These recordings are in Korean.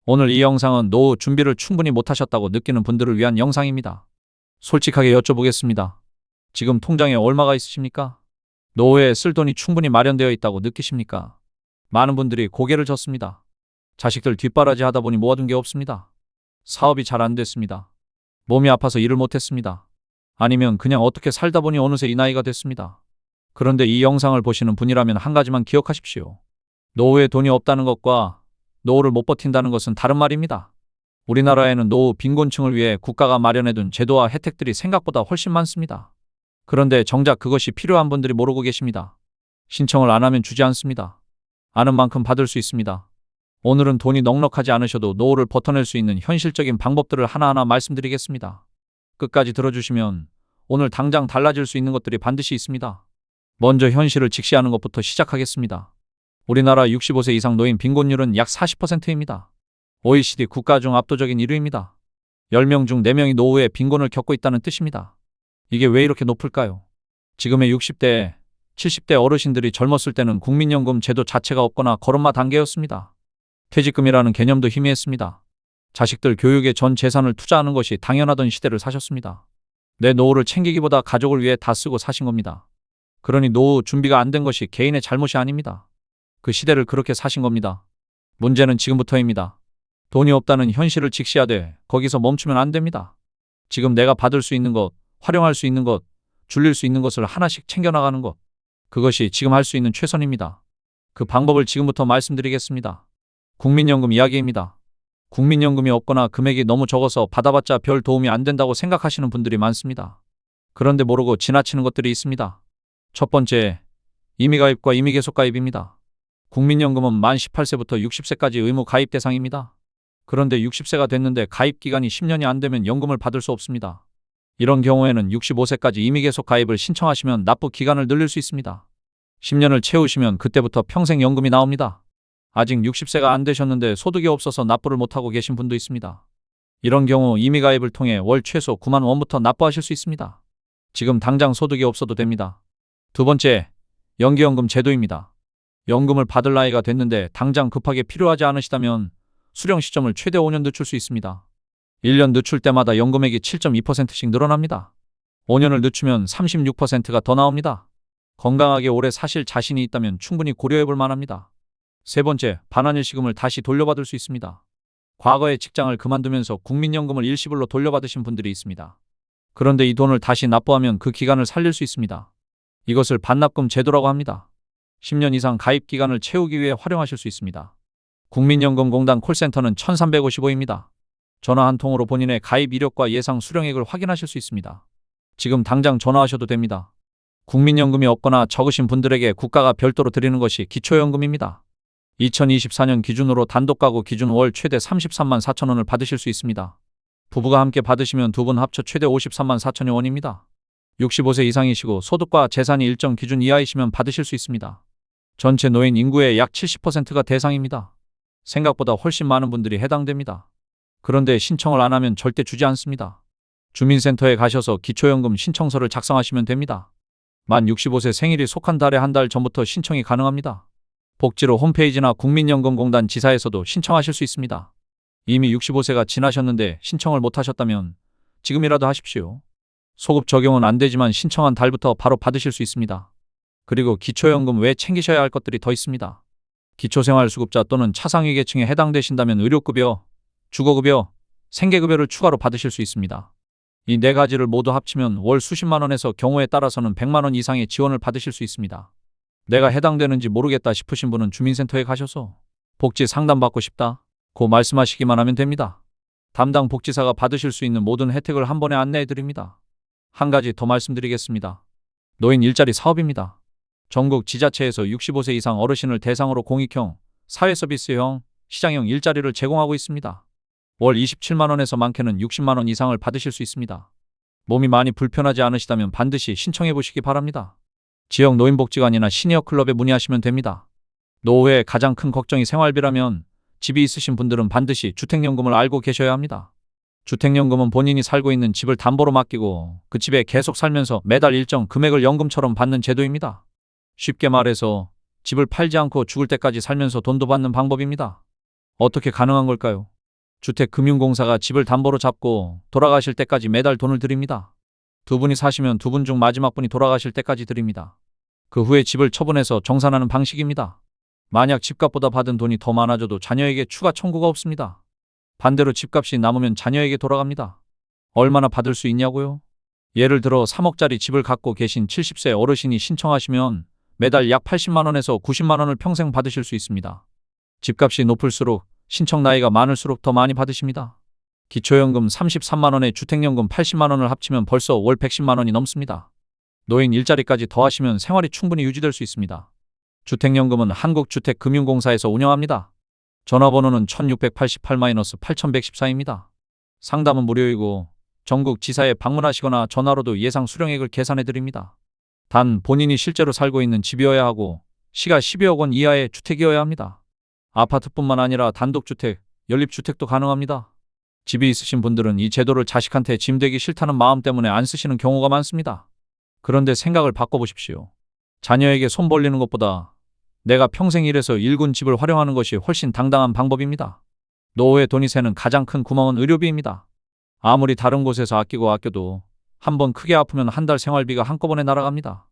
오늘 이 영상은 노후 준비를 충분히 못하셨다고 느끼는 분들을 위한 영상입니다. 솔직하게 여쭤보겠습니다. 지금 통장에 얼마가 있으십니까? 노후에 쓸 돈이 충분히 마련되어 있다고 느끼십니까? 많은 분들이 고개를 젓습니다. 자식들 뒷바라지 하다 보니 모아둔 게 없습니다. 사업이 잘 안 됐습니다. 몸이 아파서 일을 못했습니다. 아니면 그냥 어떻게 살다 보니 어느새 이 나이가 됐습니다. 그런데 이 영상을 보시는 분이라면 한 가지만 기억하십시오. 노후에 돈이 없다는 것과 노후를 못 버틴다는 것은 다른 말입니다. 우리나라에는 노후 빈곤층을 위해 국가가 마련해둔 제도와 혜택들이 생각보다 훨씬 많습니다. 그런데 정작 그것이 필요한 분들이 모르고 계십니다. 신청을 안 하면 주지 않습니다. 아는 만큼 받을 수 있습니다. 오늘은 돈이 넉넉하지 않으셔도 노후를 버텨낼 수 있는 현실적인 방법들을 하나하나 말씀드리겠습니다. 끝까지 들어주시면 오늘 당장 달라질 수 있는 것들이 반드시 있습니다. 먼저 현실을 직시하는 것부터 시작하겠습니다. 우리나라 65세 이상 노인 빈곤율은 약 40%입니다. OECD 국가 중 압도적인 1위입니다. 10명 중 4명이 노후에 빈곤을 겪고 있다는 뜻입니다. 이게 왜 이렇게 높을까요? 지금의 60대, 70대 어르신들이 젊었을 때는 국민연금 제도 자체가 없거나 걸음마 단계였습니다. 퇴직금이라는 개념도 희미했습니다. 자식들 교육에 전 재산을 투자하는 것이 당연하던 시대를 사셨습니다. 내 노후를 챙기기보다 가족을 위해 다 쓰고 사신 겁니다. 그러니 노후 준비가 안 된 것이 개인의 잘못이 아닙니다. 그 시대를 그렇게 사신 겁니다. 문제는 지금부터입니다. 돈이 없다는 현실을 직시하되 거기서 멈추면 안 됩니다. 지금 내가 받을 수 있는 것, 활용할 수 있는 것, 줄일 수 있는 것을 하나씩 챙겨나가는 것. 그것이 지금 할 수 있는 최선입니다. 그 방법을 지금부터 말씀드리겠습니다. 국민연금 이야기입니다. 국민연금이 없거나 금액이 너무 적어서 받아봤자 별 도움이 안 된다고 생각하시는 분들이 많습니다. 그런데 모르고 지나치는 것들이 있습니다. 첫 번째, 임의가입과 임의계속가입입니다. 국민연금은 만 18세부터 60세까지 의무 가입 대상입니다. 그런데 60세가 됐는데 가입 기간이 10년이 안 되면 연금을 받을 수 없습니다. 이런 경우에는 65세까지 임의계속 가입을 신청하시면 납부 기간을 늘릴 수 있습니다. 10년을 채우시면 그때부터 평생 연금이 나옵니다. 아직 60세가 안 되셨는데 소득이 없어서 납부를 못하고 계신 분도 있습니다. 이런 경우 임의가입을 통해 월 최소 9만 원부터 납부하실 수 있습니다. 지금 당장 소득이 없어도 됩니다. 두 번째, 연기연금 제도입니다. 연금을 받을 나이가 됐는데 당장 급하게 필요하지 않으시다면 수령 시점을 최대 5년 늦출 수 있습니다. 1년 늦출 때마다 연금액이 7.2%씩 늘어납니다. 5년을 늦추면 36%가 더 나옵니다. 건강하게 오래 사실 자신이 있다면 충분히 고려해 볼 만합니다. 세 번째, 반환일시금을 다시 돌려받을 수 있습니다. 과거에 직장을 그만두면서 국민연금을 일시불로 돌려받으신 분들이 있습니다. 그런데 이 돈을 다시 납부하면 그 기간을 살릴 수 있습니다. 이것을 반납금 제도라고 합니다. 10년 이상 가입 기간을 채우기 위해 활용하실 수 있습니다. 국민연금공단 콜센터는 1355입니다. 전화 한 통으로 본인의 가입 이력과 예상 수령액을 확인하실 수 있습니다. 지금 당장 전화하셔도 됩니다. 국민연금이 없거나 적으신 분들에게 국가가 별도로 드리는 것이 기초연금입니다. 2024년 기준으로 단독가구 기준 월 최대 33만 4천 원을 받으실 수 있습니다. 부부가 함께 받으시면 두 분 합쳐 최대 53만 4천여 원입니다. 65세 이상이시고 소득과 재산이 일정 기준 이하이시면 받으실 수 있습니다. 전체 노인 인구의 약 70%가 대상입니다. 생각보다 훨씬 많은 분들이 해당됩니다. 그런데 신청을 안 하면 절대 주지 않습니다. 주민센터에 가셔서 기초연금 신청서를 작성하시면 됩니다. 만 65세 생일이 속한 달에 한 달 전부터 신청이 가능합니다. 복지로 홈페이지나 국민연금공단 지사에서도 신청하실 수 있습니다. 이미 65세가 지나셨는데 신청을 못 하셨다면 지금이라도 하십시오. 소급 적용은 안 되지만 신청한 달부터 바로 받으실 수 있습니다. 그리고 기초연금 외에 챙기셔야 할 것들이 더 있습니다. 기초생활수급자 또는 차상위 계층에 해당되신다면 의료급여, 주거급여, 생계급여를 추가로 받으실 수 있습니다. 이 네 가지를 모두 합치면 월 수십만 원에서 경우에 따라서는 100만 원 이상의 지원을 받으실 수 있습니다. 내가 해당되는지 모르겠다 싶으신 분은 주민센터에 가셔서 복지 상담받고 싶다 고 말씀하시기만 하면 됩니다. 담당 복지사가 받으실 수 있는 모든 혜택을 한 번에 안내해 드립니다. 한 가지 더 말씀드리겠습니다. 노인 일자리 사업입니다. 전국 지자체에서 65세 이상 어르신을 대상으로 공익형, 사회서비스형, 시장형 일자리를 제공하고 있습니다. 월 27만 원에서 많게는 60만 원 이상을 받으실 수 있습니다. 몸이 많이 불편하지 않으시다면 반드시 신청해 보시기 바랍니다. 지역 노인복지관이나 시니어클럽에 문의하시면 됩니다. 노후에 가장 큰 걱정이 생활비라면 집이 있으신 분들은 반드시 주택연금을 알고 계셔야 합니다. 주택연금은 본인이 살고 있는 집을 담보로 맡기고 그 집에 계속 살면서 매달 일정 금액을 연금처럼 받는 제도입니다. 쉽게 말해서 집을 팔지 않고 죽을 때까지 살면서 돈도 받는 방법입니다. 어떻게 가능한 걸까요? 주택금융공사가 집을 담보로 잡고 돌아가실 때까지 매달 돈을 드립니다. 두 분이 사시면 두 분 중 마지막 분이 돌아가실 때까지 드립니다. 그 후에 집을 처분해서 정산하는 방식입니다. 만약 집값보다 받은 돈이 더 많아져도 자녀에게 추가 청구가 없습니다. 반대로 집값이 남으면 자녀에게 돌아갑니다. 얼마나 받을 수 있냐고요? 예를 들어 3억짜리 집을 갖고 계신 70세 어르신이 신청하시면 매달 약 80만 원에서 90만 원을 평생 받으실 수 있습니다. 집값이 높을수록 신청 나이가 많을수록 더 많이 받으십니다. 기초연금 33만 원에 주택연금 80만 원을 합치면 벌써 월 110만 원이 넘습니다. 노인 일자리까지 더하시면 생활이 충분히 유지될 수 있습니다. 주택연금은 한국주택금융공사에서 운영합니다. 전화번호는 1688-8114입니다. 상담은 무료이고 전국 지사에 방문하시거나 전화로도 예상 수령액을 계산해 드립니다. 단 본인이 실제로 살고 있는 집이어야 하고 시가 12억 원 이하의 주택이어야 합니다. 아파트뿐만 아니라 단독주택, 연립주택도 가능합니다. 집이 있으신 분들은 이 제도를 자식한테 짐 되기 싫다는 마음 때문에 안 쓰시는 경우가 많습니다. 그런데 생각을 바꿔보십시오. 자녀에게 손 벌리는 것보다 내가 평생 일해서 일군 집을 활용하는 것이 훨씬 당당한 방법입니다. 노후에 돈이 새는 가장 큰 구멍은 의료비입니다. 아무리 다른 곳에서 아껴도 한번 크게 아프면 한 달 생활비가 한꺼번에 날아갑니다.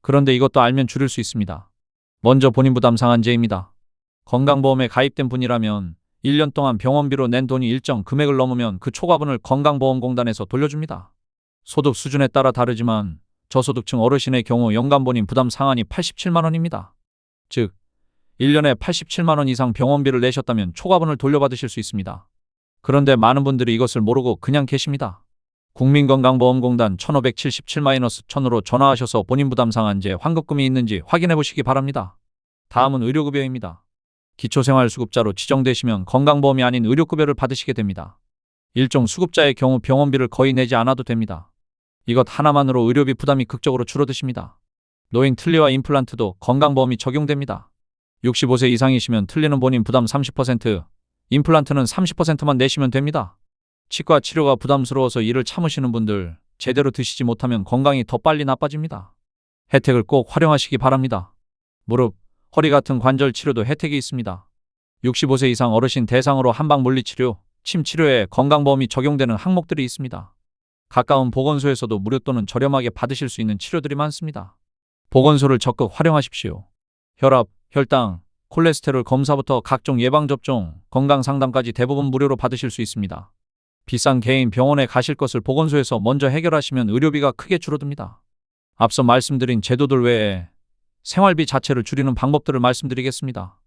그런데 이것도 알면 줄일 수 있습니다. 먼저 본인 부담 상한제입니다. 건강보험에 가입된 분이라면 1년 동안 병원비로 낸 돈이 일정 금액을 넘으면 그 초과분을 건강보험공단에서 돌려줍니다. 소득 수준에 따라 다르지만 저소득층 어르신의 경우 연간 본인 부담 상한이 87만 원입니다. 즉, 1년에 87만 원 이상 병원비를 내셨다면 초과분을 돌려받으실 수 있습니다. 그런데 많은 분들이 이것을 모르고 그냥 계십니다. 국민건강보험공단 1577-1000으로 전화하셔서 본인 부담 상한제 환급금이 있는지 확인해 보시기 바랍니다. 다음은 의료급여입니다. 기초생활수급자로 지정되시면 건강보험이 아닌 의료급여를 받으시게 됩니다. 일종 수급자의 경우 병원비를 거의 내지 않아도 됩니다. 이것 하나만으로 의료비 부담이 극적으로 줄어드십니다. 노인 틀니와 임플란트도 건강보험이 적용됩니다. 65세 이상이시면 틀니는 본인 부담 30%, 임플란트는 30%만 내시면 됩니다. 치과 치료가 부담스러워서 이를 참으시는 분들, 제대로 드시지 못하면 건강이 더 빨리 나빠집니다. 혜택을 꼭 활용하시기 바랍니다. 무릎, 허리 같은 관절 치료도 혜택이 있습니다. 65세 이상 어르신 대상으로 한방 물리치료, 침 치료에 건강보험이 적용되는 항목들이 있습니다. 가까운 보건소에서도 무료 또는 저렴하게 받으실 수 있는 치료들이 많습니다. 보건소를 적극 활용하십시오. 혈압, 혈당, 콜레스테롤 검사부터 각종 예방접종, 건강상담까지 대부분 무료로 받으실 수 있습니다. 비싼 개인 병원에 가실 것을 보건소에서 먼저 해결하시면 의료비가 크게 줄어듭니다. 앞서 말씀드린 제도들 외에 생활비 자체를 줄이는 방법들을 말씀드리겠습니다.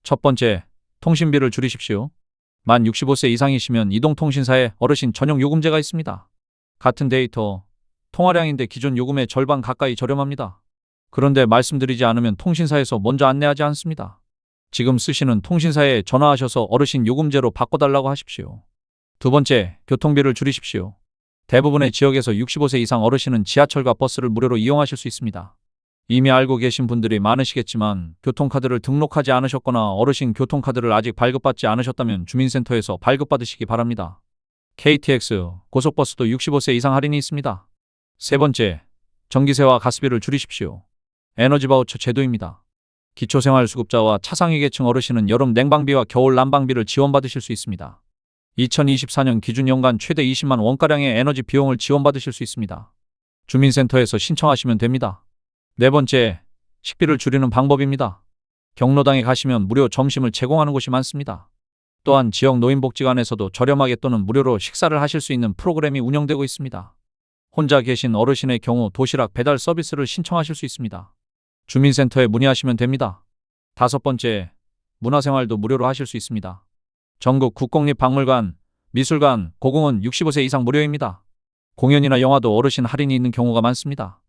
첫 번째, 통신비를 줄이십시오. 만 65세 이상이시면 이동통신사에 어르신 전용 요금제가 있습니다. 같은 데이터, 통화량인데 기존 요금의 절반 가까이 저렴합니다. 그런데 말씀드리지 않으면 통신사에서 먼저 안내하지 않습니다. 지금 쓰시는 통신사에 전화하셔서 어르신 요금제로 바꿔달라고 하십시오. 두 번째, 교통비를 줄이십시오. 대부분의 지역에서 65세 이상 어르신은 지하철과 버스를 무료로 이용하실 수 있습니다. 이미 알고 계신 분들이 많으시겠지만 교통카드를 등록하지 않으셨거나 어르신 교통카드를 아직 발급받지 않으셨다면 주민센터에서 발급받으시기 바랍니다. KTX, 고속버스도 65세 이상 할인이 있습니다. 세 번째, 전기세와 가스비를 줄이십시오. 에너지바우처 제도입니다. 기초생활수급자와 차상위계층 어르신은 여름 냉방비와 겨울 난방비를 지원받으실 수 있습니다. 2024년 기준 연간 최대 20만 원가량의 에너지 비용을 지원받으실 수 있습니다. 주민센터에서 신청하시면 됩니다. 네 번째, 식비를 줄이는 방법입니다. 경로당에 가시면 무료 점심을 제공하는 곳이 많습니다. 또한 지역 노인복지관에서도 저렴하게 또는 무료로 식사를 하실 수 있는 프로그램이 운영되고 있습니다. 혼자 계신 어르신의 경우 도시락 배달 서비스를 신청하실 수 있습니다. 주민센터에 문의하시면 됩니다. 다섯 번째, 문화생활도 무료로 하실 수 있습니다. 전국 국공립박물관, 미술관, 고궁은 65세 이상 무료입니다. 공연이나 영화도 어르신 할인이 있는 경우가 많습니다.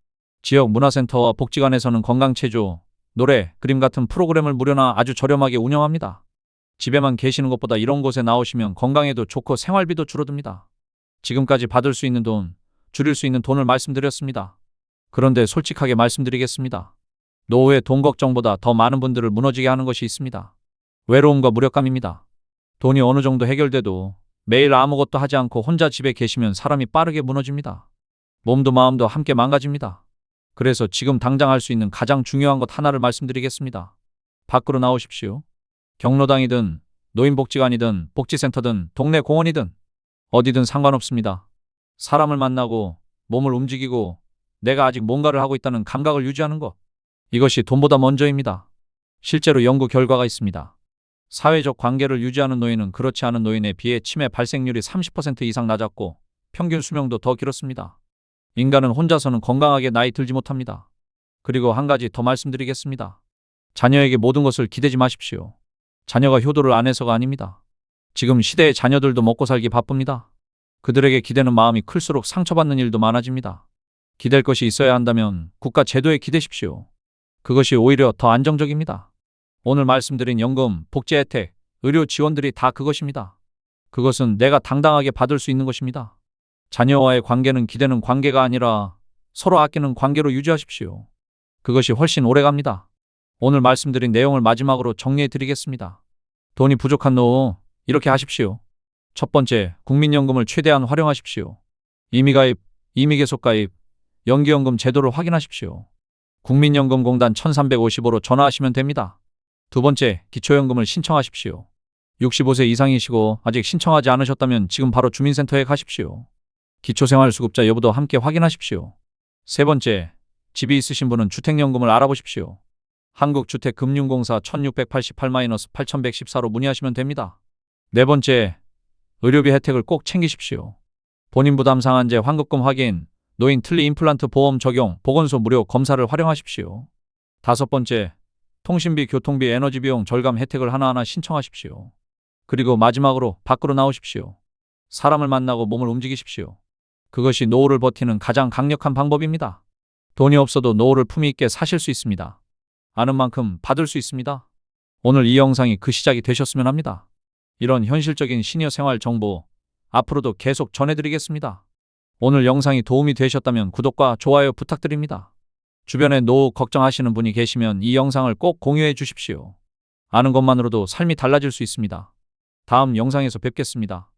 지역 문화센터와 복지관에서는 건강체조, 노래, 그림 같은 프로그램을 무료나 아주 저렴하게 운영합니다. 집에만 계시는 것보다 이런 곳에 나오시면 건강에도 좋고 생활비도 줄어듭니다. 지금까지 받을 수 있는 돈, 줄일 수 있는 돈을 말씀드렸습니다. 그런데 솔직하게 말씀드리겠습니다. 노후의 돈 걱정보다 더 많은 분들을 무너지게 하는 것이 있습니다. 외로움과 무력감입니다. 돈이 어느 정도 해결돼도 매일 아무것도 하지 않고 혼자 집에 계시면 사람이 빠르게 무너집니다. 몸도 마음도 함께 망가집니다. 그래서 지금 당장 할 수 있는 가장 중요한 것 하나를 말씀드리겠습니다. 밖으로 나오십시오. 경로당이든 노인복지관이든 복지센터든 동네 공원이든 어디든 상관없습니다. 사람을 만나고 몸을 움직이고 내가 아직 뭔가를 하고 있다는 감각을 유지하는 것. 이것이 돈보다 먼저입니다. 실제로 연구 결과가 있습니다. 사회적 관계를 유지하는 노인은 그렇지 않은 노인에 비해 치매 발생률이 30% 이상 낮았고 평균 수명도 더 길었습니다. 인간은 혼자서는 건강하게 나이 들지 못합니다. 그리고 한 가지 더 말씀드리겠습니다. 자녀에게 모든 것을 기대지 마십시오. 자녀가 효도를 안 해서가 아닙니다. 지금 시대의 자녀들도 먹고 살기 바쁩니다. 그들에게 기대는 마음이 클수록 상처받는 일도 많아집니다. 기댈 것이 있어야 한다면 국가 제도에 기대십시오. 그것이 오히려 더 안정적입니다. 오늘 말씀드린 연금, 복지 혜택, 의료 지원들이 다 그것입니다. 그것은 내가 당당하게 받을 수 있는 것입니다. 자녀와의 관계는 기대는 관계가 아니라 서로 아끼는 관계로 유지하십시오. 그것이 훨씬 오래갑니다. 오늘 말씀드린 내용을 마지막으로 정리해 드리겠습니다. 돈이 부족한 노후, 이렇게 하십시오. 첫 번째, 국민연금을 최대한 활용하십시오. 임의가입, 임의계속가입, 연기연금 제도를 확인하십시오. 국민연금공단 1355로 전화하시면 됩니다. 두 번째, 기초연금을 신청하십시오. 65세 이상이시고 아직 신청하지 않으셨다면 지금 바로 주민센터에 가십시오. 기초생활수급자 여부도 함께 확인하십시오. 세 번째, 집이 있으신 분은 주택연금을 알아보십시오. 한국주택금융공사 1688-8114로 문의하시면 됩니다. 네 번째, 의료비 혜택을 꼭 챙기십시오. 본인 부담 상한제 환급금 확인, 노인 틀니 임플란트 보험 적용, 보건소 무료 검사를 활용하십시오. 다섯 번째, 통신비, 교통비, 에너지 비용 절감 혜택을 하나하나 신청하십시오. 그리고 마지막으로 밖으로 나오십시오. 사람을 만나고 몸을 움직이십시오. 그것이 노후를 버티는 가장 강력한 방법입니다. 돈이 없어도 노후를 품위 있게 사실 수 있습니다. 아는 만큼 받을 수 있습니다. 오늘 이 영상이 그 시작이 되셨으면 합니다. 이런 현실적인 시니어 생활 정보 앞으로도 계속 전해드리겠습니다. 오늘 영상이 도움이 되셨다면 구독과 좋아요 부탁드립니다. 주변에 노후 걱정하시는 분이 계시면 이 영상을 꼭 공유해 주십시오. 아는 것만으로도 삶이 달라질 수 있습니다. 다음 영상에서 뵙겠습니다.